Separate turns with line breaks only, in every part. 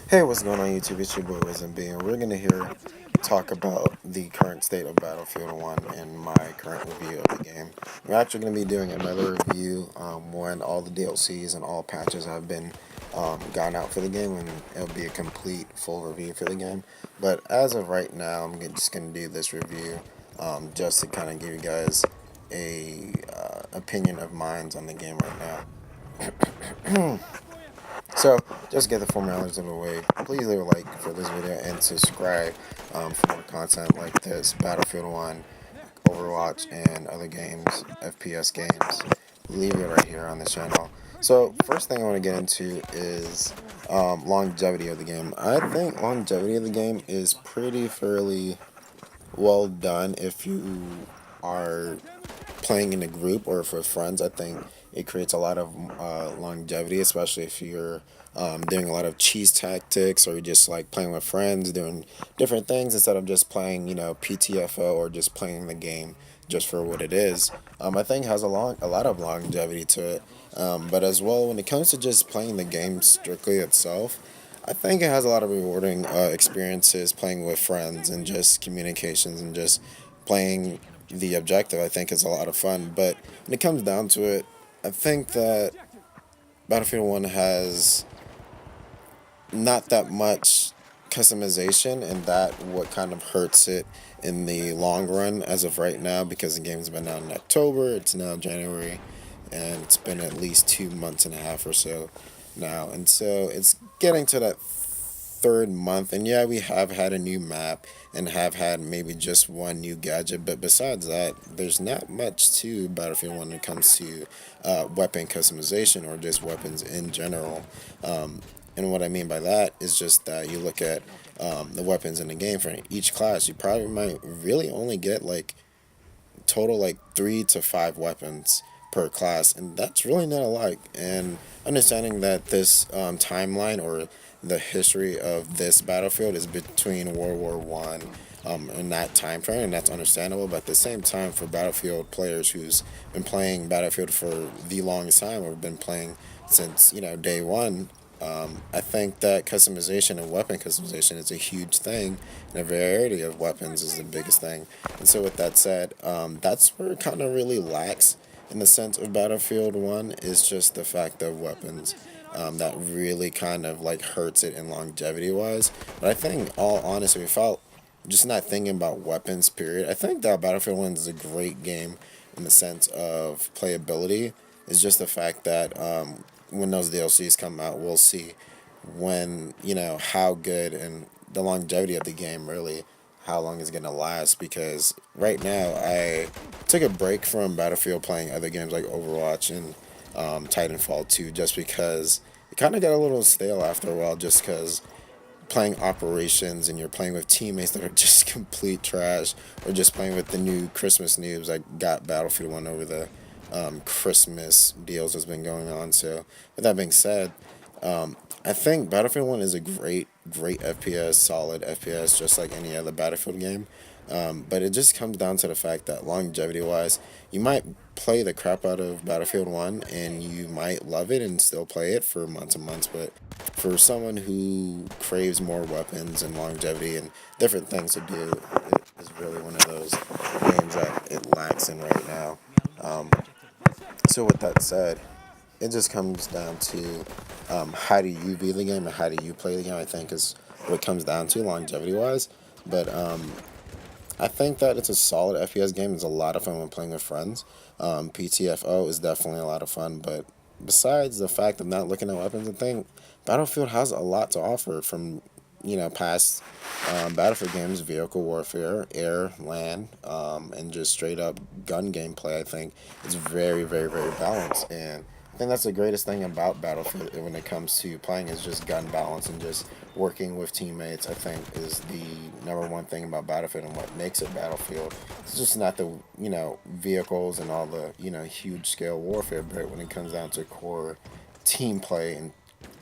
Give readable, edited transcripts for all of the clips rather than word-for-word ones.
Hey, what's going on YouTube? It's your boy WizMB, and we're going to hear talk about the current state of Battlefield 1 and my current review of the game. We're actually going to be doing another review when all the DLCs and all patches have been gone out for the game, and it'll be a complete full review for the game. But as of right now, just going to do this review just to kind of give you guys a opinion of mine on the game right now. So, just get the formalities of the way. Please leave a like for this video and subscribe for more content like this. Battlefield 1, Overwatch, and other games, FPS games. Leave it right here on this channel. So, first thing I want to get into is longevity of the game. I think longevity of the game is pretty fairly well done if you are playing in a group or for friends. I think it creates a lot of longevity, especially if you're doing a lot of cheese tactics or you're just like playing with friends, doing different things instead of just playing, PTFO or just playing the game just for what it is. I think it has a lot of longevity to it. But as well, when it comes to just playing the game strictly itself, I think it has a lot of rewarding experiences playing with friends and just communications and just playing the objective. I think is a lot of fun. But when it comes down to it, I think that Battlefield 1 has not that much customization, and that what kind of hurts it in the long run as of right now, because the game's been out in October, it's now January, and it's been at least 2 months and a half or so now, and so it's getting to that third month, and yeah, we have had a new map and have had maybe just one new gadget, but besides that, there's not much to Battlefield when it comes to weapon customization or just weapons in general. And what I mean by that is just that you look at the weapons in the game for each class, you probably might really only get like total like 3 to 5 weapons per class, and that's really not a lot. And understanding that this timeline or the history of this battlefield is between World War I and that time frame, and that's understandable. But at the same time, for Battlefield players who's been playing Battlefield for the longest time or been playing since day one, I think that customization and weapon customization is a huge thing, and a variety of weapons is the biggest thing. And so, with that said, that's where it kind of really lacks in the sense of Battlefield 1 is just the fact of weapons. That really kind of like hurts it in longevity wise. But I think, all honesty, without just not thinking about weapons, period, I think that Battlefield 1 is a great game in the sense of playability. It's just the fact that when those DLCs come out, we'll see when, how good and the longevity of the game really, how long it's going to last. Because right now, I took a break from Battlefield playing other games like Overwatch and Titanfall 2 just because it kind of got a little stale after a while, just because playing operations and you're playing with teammates that are just complete trash, or just playing with the new Christmas noobs like got Battlefield 1 over the Christmas deals that's been going on. So, with that being said, I think Battlefield 1 is a great FPS, solid FPS, just like any other Battlefield game. But it just comes down to the fact that longevity wise, you might play the crap out of Battlefield 1 and you might love it and still play it for months and months. But for someone who craves more weapons and longevity and different things to do, it is really one of those games that it lacks in right now. Um, so, with that said, it just comes down to how do you view the game and how do you play the game, I think, is what it comes down to longevity wise. But I think that it's a solid FPS game. It's a lot of fun when playing with friends. PTFO is definitely a lot of fun, but besides the fact of not looking at weapons and thing, Battlefield has a lot to offer from past Battlefield games, vehicle warfare, air, land, and just straight up gun gameplay. I think it's very, very, very balanced, and I think that's the greatest thing about Battlefield when it comes to playing is just gun balance and just working with teammates. I think is the number one thing about Battlefield and what makes it Battlefield. It's just not the vehicles and all the huge scale warfare, but when it comes down to core team play and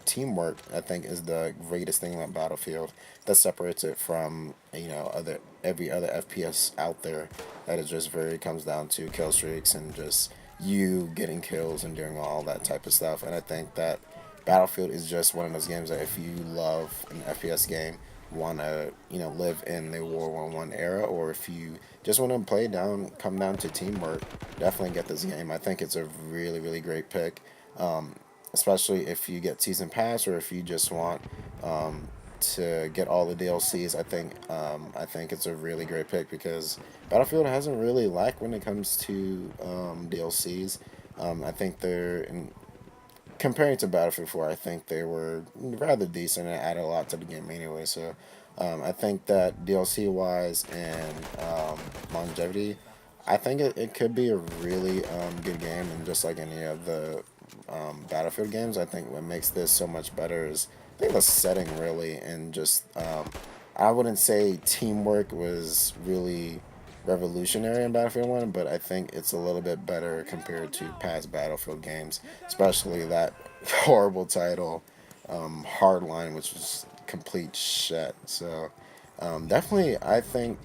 teamwork, I think is the greatest thing about Battlefield that separates it from every other FPS out there. That it just very comes down to kill streaks and just you getting kills and doing all that type of stuff. And I think that Battlefield is just one of those games that if you love an FPS game, want to live in the World War I era, or if you just want to come down to teamwork, definitely get this game. I think it's a really really great pick, especially if you get season pass or if you just want to get all the DLCs. I think it's a really great pick because Battlefield hasn't really lacked when it comes to DLCs. I think they're comparing to Battlefield 4, I think they were rather decent and added a lot to the game anyway. So I think that DLC wise and longevity, I think it could be a really good game. And just like any of the Battlefield games, I think what makes this so much better is I think the setting really, and just I wouldn't say teamwork was really revolutionary in Battlefield 1, but I think it's a little bit better compared to past Battlefield games, especially that horrible title, Hardline, which was complete shit. So, definitely, I think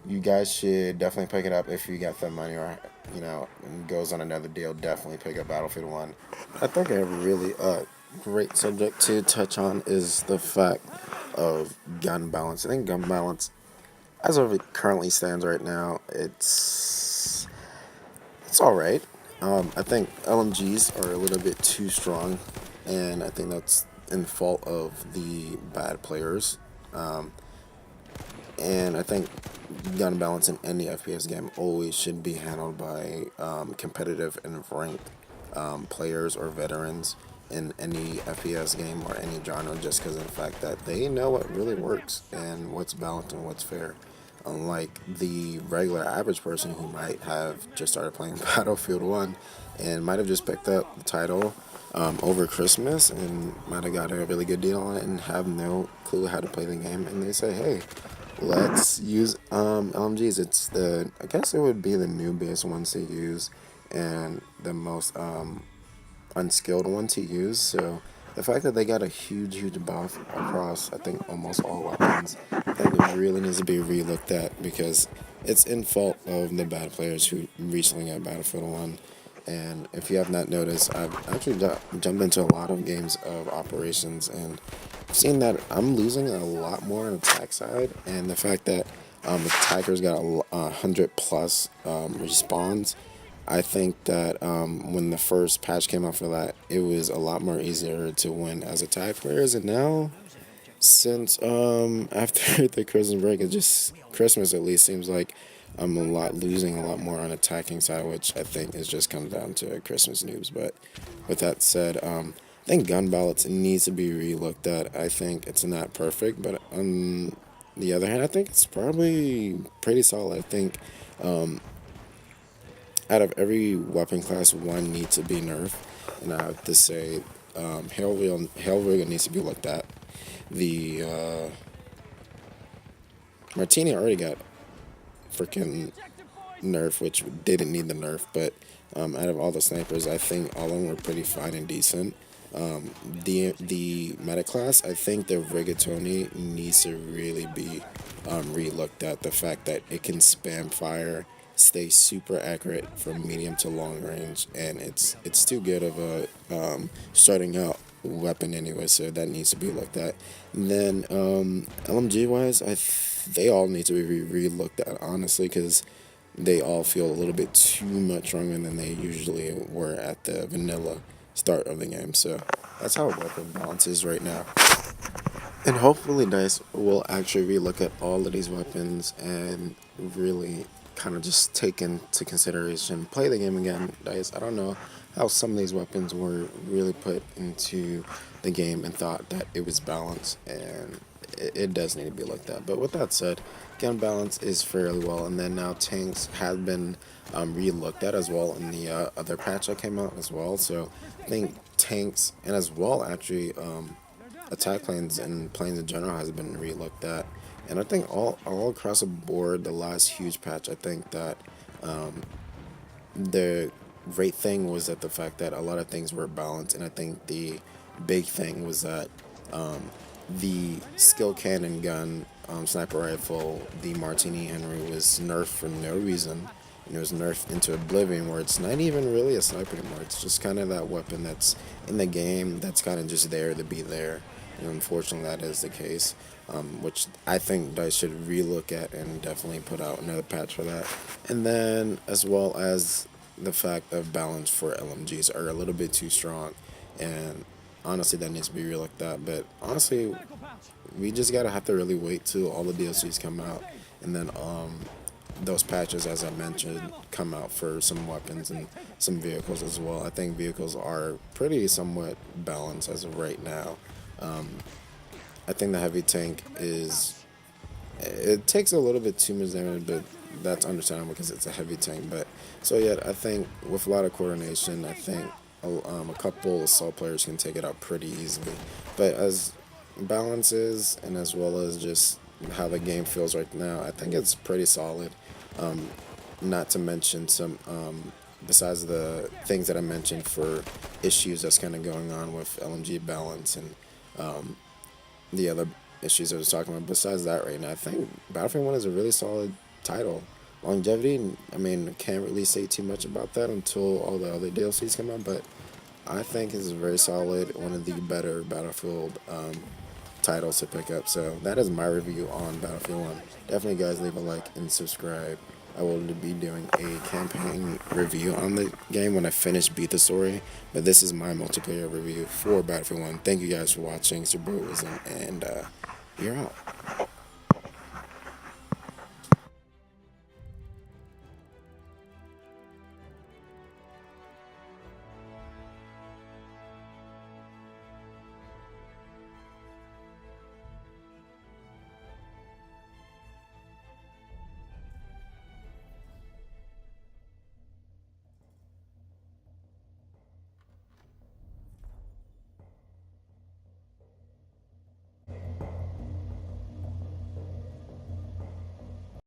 you guys should definitely pick it up if you got the money, or and goes on another deal. Definitely pick up Battlefield 1. I think a really great subject to touch on is the fact of gun balance. I think gun balance, as of it currently stands right now, it's all right. I think LMGs are a little bit too strong, and I think that's in fault of the bad players. Um, and I think gun balance in any FPS game always should be handled by competitive and ranked players or veterans in any FPS game or any genre, just because of the fact that they know what really works and what's balanced and what's fair. Unlike the regular average person who might have just started playing Battlefield 1 and might have just picked up the title over Christmas and might have got a really good deal on it and have no clue how to play the game, and they say, hey, let's use LMGs. I guess it would be the newbiest ones to use and the most unskilled one to use. So the fact that they got a huge buff across, I think, almost all weapons, I think it really needs to be relooked at because it's in fault of the bad players who recently got Battlefield 1. And if you have not noticed, I've actually jumped into a lot of games of operations, and I've seen that I'm losing a lot more on the attack side, and the fact that attackers got 100+ respawns. I think that when the first patch came out for that, it was a lot more easier to win as attack players, and now since after the Christmas break, it just Christmas at least seems like I'm losing a lot more on attacking side, which I think is just comes down to Christmas noobs. But with that said, I think gun balance needs to be relooked at. I think it's not perfect, but on the other hand, I think it's probably pretty solid. I think out of every weapon class, one needs to be nerfed, and I have to say, Hellraiser needs to be looked at. The Martini already got freaking nerf, which didn't need the nerf, but out of all the snipers, I think all of them were pretty fine and decent. The meta class, I think the Rigatoni needs to really be relooked at. The fact that it can spam fire, stay super accurate from medium to long range, and it's too good of a starting out weapon anyway, so that needs to be looked at. And then LMG wise, they all need to be re-looked at, honestly, because they all feel a little bit too much stronger than they usually were at the vanilla start of the game. So that's how weapon balance is right now. And hopefully DICE will actually relook at all of these weapons and really kind of just take into consideration, play the game again. DICE, I don't know how some of these weapons were really put into the game and thought that it was balanced, and it does need to be looked at. But with that said, gun balance is fairly well, and then now tanks have been re-looked at as well in the other patch that came out as well. So I think tanks, and as well actually attack planes and planes in general, has been re-looked at. And I think all across the board, the last huge patch, I think that the great thing was that the fact that a lot of things were balanced, and I think the big thing was that the skill cannon gun, sniper rifle, the Martini Henry was nerfed for no reason, and it was nerfed into Oblivion, where it's not even really a sniper anymore. It's just kind of that weapon that's in the game that's kind of just there to be there. And unfortunately, that is the case, which I think DICE should relook at and definitely put out another patch for that. And then, as well as the fact of balance for LMGs are a little bit too strong, and honestly, that needs to be relooked at. But honestly, we just gotta have to really wait till all the DLCs come out, and then those patches, as I mentioned, come out for some weapons and some vehicles as well. I think vehicles are pretty somewhat balanced as of right now. I think the heavy tank is, it takes a little bit too much damage, but that's understandable because it's a heavy tank. But so yeah, I think with a lot of coordination, I think a couple assault players can take it out pretty easily. But as balances and as well as just how the game feels right now, I think it's pretty solid. Not to mention some, besides the things that I mentioned for issues that's kind of going on with LMG balance and the other issues I was talking about. Besides that, right now, I think Battlefield 1 is a really solid title. Longevity, I mean, can't really say too much about that until all the other DLCs come out, but I think it's very solid, one of the better Battlefield titles to pick up. So that is my review on Battlefield 1. Definitely, guys, leave a like and subscribe. I will be doing a campaign review on the game when I beat the story, but this is my multiplayer review for Battlefield 1. Thank you guys for watching. It's your boy Wisdom, and you're out.